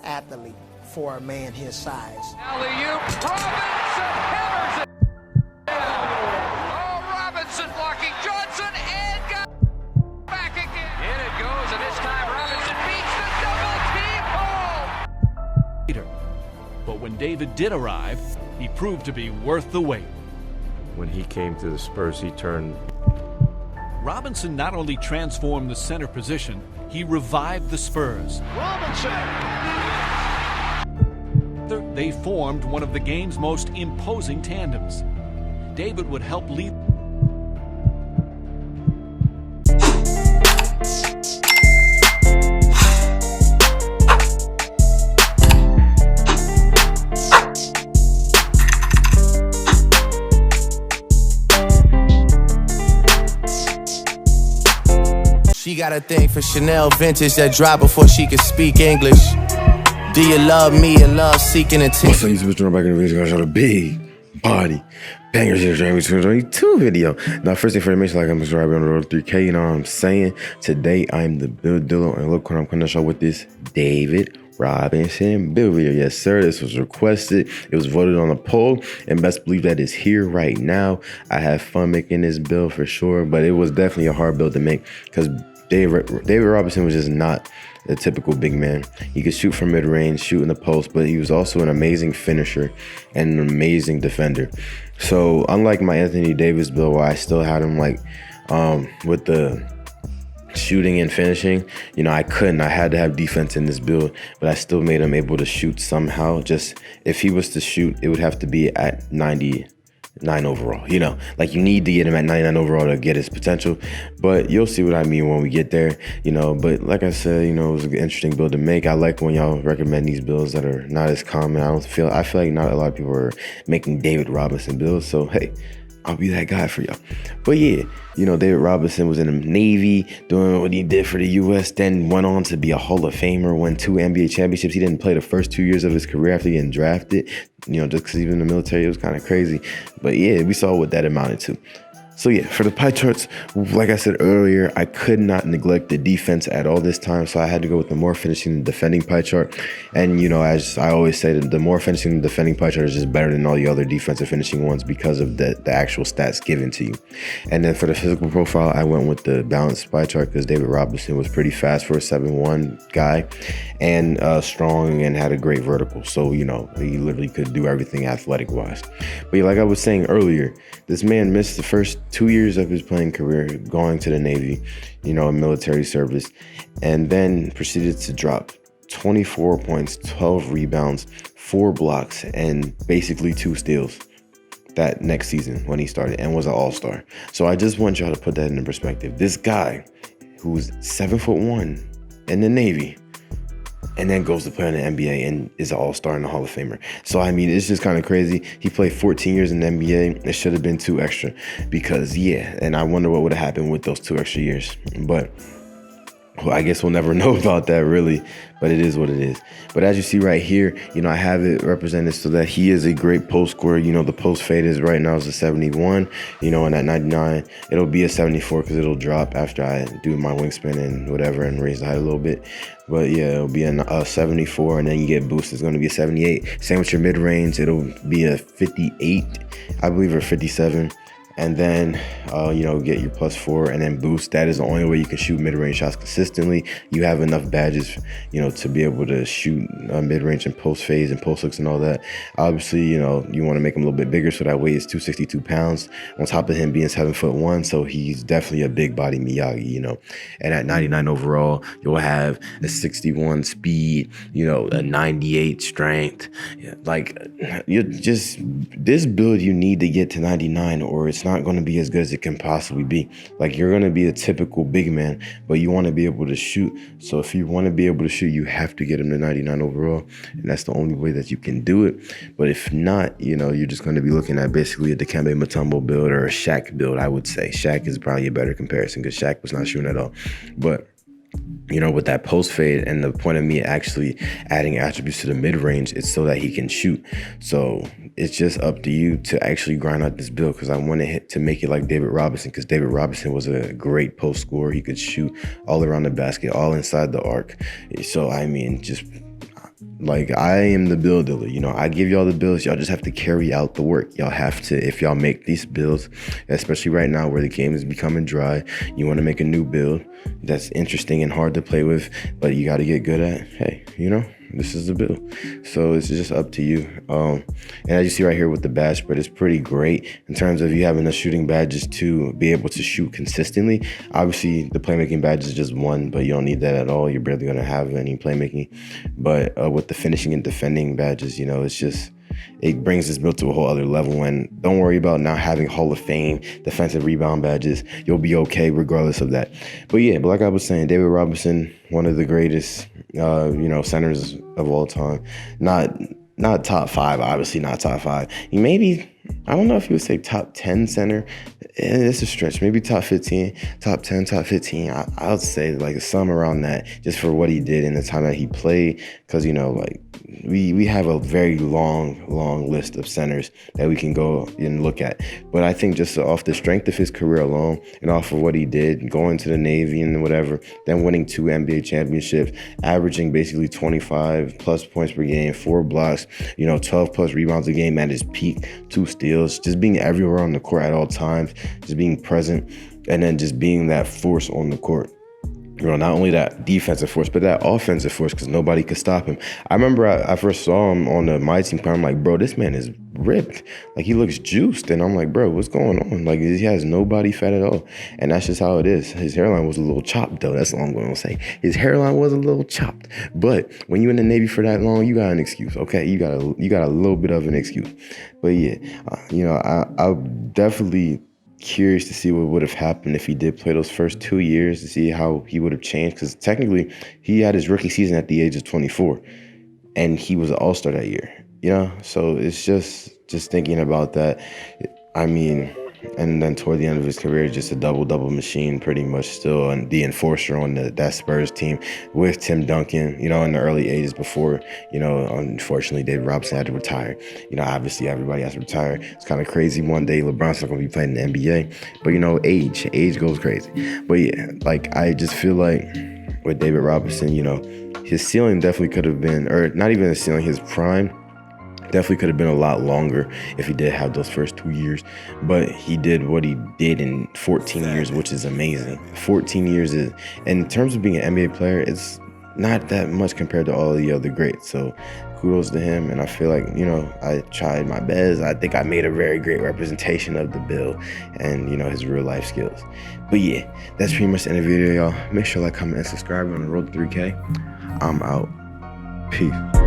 athlete for a man his size. Alley-oop, Robinson hammers it. Oh, Robinson blocking Johnson and got back again. In it goes, and this time Robinson beats the double team home. But when David did arrive, he proved to be worth the wait. When he came to the Spurs, he turned. Robinson not only transformed the center position, he revived the Spurs. Robinson! They formed one of the game's most imposing tandems. David would help lead. She got a thing for Chanel vintage that dropped before she could speak English. Do you love me and love seeking attention? What's up, YouTube? It's back in the video. I shot a big body bangers here, 2022 video. Now, first thing for the mention, like I'm subscribing on the road to 3K, you know what I'm saying? Today, I'm the build dealer, and look what I'm going to show with this David Robinson build video. Yes, sir. This was requested. It was voted on a poll, and best believe that is here right now. I had fun making this build for sure, but it was definitely a hard build to make because David Robinson was just not a typical big man. He could shoot from mid-range, shoot in the post, but he was also an amazing finisher and an amazing defender. So unlike my Anthony Davis build, where I still had him like with the shooting and finishing, you know, I had to have defense in this build, but I still made him able to shoot somehow. Just if he was to shoot, it would have to be at 99 overall, you know, like you need to get him at 99 overall to get his potential, but you'll see what I mean when we get there, you know. But like I said, you know, it was an interesting build to make. I like when y'all recommend these builds that are not as common. I feel like not a lot of people are making David Robinson builds, so hey, I'll be that guy for y'all. But yeah, you know, David Robinson was in the Navy doing what he did for the U.S., then went on to be a Hall of Famer, won 2 NBA championships. He didn't play the first 2 years of his career after getting drafted, you know, just because he was in the military. It was kind of crazy. But yeah, we saw what that amounted to. So yeah, for the pie charts, like I said earlier, I could not neglect the defense at all this time. So I had to go with the more finishing and defending pie chart. And you know, as I always say, that the more finishing and defending pie chart is just better than all the other defensive finishing ones because of the actual stats given to you. And then for the physical profile, I went with the balanced pie chart because David Robinson was pretty fast for a 7'1" guy and strong and had a great vertical. So, you know, he literally could do everything athletic wise. But like I was saying earlier, this man missed the first 2 years of his playing career going to the Navy, you know, military service, and then proceeded to drop 24 points, 12 rebounds, 4 blocks, and basically 2 steals that next season when he started, and was an all-star. So I just want y'all to put that into perspective. This guy who's 7'1" in the Navy, and then goes to play in the NBA and is an all-star and a Hall of Famer. So, I mean, it's just kind of crazy. He played 14 years in the NBA. It should have been 2 extra because, yeah, and I wonder what would have happened with those 2 extra years. But well, I guess we'll never know about that, really, but it is what it is. But as you see right here, you know, I have it represented so that he is a great post scorer. You know, the post fade is right now is a 71, you know, and at 99, it'll be a 74 because it'll drop after I do my wingspan and whatever and raise the height a little bit. But yeah, it'll be a 74, and then you get boost. It's going to be a 78. Same with your mid range. It'll be a 58, I believe, or 57. And then, you know, get your +4 and then boost. That is the only way you can shoot mid-range shots consistently. You have enough badges, you know, to be able to shoot mid-range and post phase and post hooks and all that. Obviously, you know, you want to make him a little bit bigger, so that weight is 262 pounds. On top of him being 7'1", so he's definitely a big body Miyagi, you know. And at 99 overall, you'll have a 61 speed, you know, a 98 strength. Yeah, like, you just, this build you need to get to 99, or it's not going to be as good as it can possibly be. Like, you're going to be a typical big man, but you want to be able to shoot. So if you want to be able to shoot, you have to get him to 99 overall, and that's the only way that you can do it. But if not, you know, you're just going to be looking at basically a Dikembe Mutombo build or a Shaq build, I would say. Shaq is probably a better comparison because Shaq was not shooting at all. But you know, with that post fade, and the point of me actually adding attributes to the mid range, it's so that he can shoot. So it's just up to you to actually grind out this build, because I want to make it like David Robinson, because David Robinson was a great post scorer. He could shoot all around the basket, all inside the arc. So I mean, just Like, I am the build dealer, you know, I give y'all the builds. Y'all just have to carry out the work. Y'all have to, if y'all make these builds, especially right now where the game is becoming dry, you want to make a new build that's interesting and hard to play with, but you got to get good at, hey, you know, this is the build. So it's just up to you. And as you see right here with the badge spread, it's pretty great in terms of you having the shooting badges to be able to shoot consistently. Obviously, the playmaking badge is just one, but you don't need that at all. You're barely going to have any playmaking. But with the finishing and defending badges, you know, it's just, it brings this build to a whole other level. And don't worry about not having Hall of Fame defensive rebound badges. You'll be okay regardless of that. But yeah, but like I was saying, David Robinson, one of the greatest, you know, centers of all time. Not top 5, obviously not top 5. He maybe, I don't know if you would say top 10 center. It's a stretch. Maybe top 15, top 10, top 15. I would say like some around that, just for what he did in the time that he played. Because, you know, like we have a very long list of centers that we can go and look at. But I think just off the strength of his career alone and off of what he did, going to the Navy and whatever, then winning 2 NBA championships, averaging basically 25 plus points per game, 4 blocks, you know, 12 plus rebounds a game at his peak, 2 steals, just being everywhere on the court at all times, just being present, and then just being that force on the court. You know, not only that defensive force, but that offensive force, because nobody could stop him. I remember I first saw him on the My Team. I'm like, bro, this man is ripped. Like, he looks juiced. And I'm like, bro, what's going on? Like, he has no body fat at all. And that's just how it is. His hairline was a little chopped, though. That's all I'm going to say. His hairline was a little chopped. But when you're in the Navy for that long, you got an excuse, okay? You got a little bit of an excuse. But yeah, you know, I'm definitely curious to see what would have happened if he did play those first 2 years, to see how he would have changed, because technically he had his rookie season at the age of 24 and he was an all-star that year, you know? So it's just thinking about that. I mean, and then toward the end of his career, just a double machine pretty much still, and the enforcer on that Spurs team with Tim Duncan, you know, in the early 80s before, you know, unfortunately David Robinson had to retire. You know, obviously everybody has to retire. It's kind of crazy. One day LeBron's not going to be playing in the NBA, but you know, age goes crazy. But yeah, like, I just feel like with David Robinson, you know, his ceiling definitely could have been, or not even his ceiling, his prime definitely could have been a lot longer if he did have those first 2 years. But he did what he did in 14 years, which is amazing. 14 years is, in terms of being an NBA player, it's not that much compared to all the other greats. So kudos to him. And I feel like, you know, I tried my best. I think I made a very great representation of the build and, you know, his real life skills. But yeah, that's pretty much the end of the video, y'all. Make sure to like, comment, and subscribe. We're on the road to 3K. I'm out. Peace.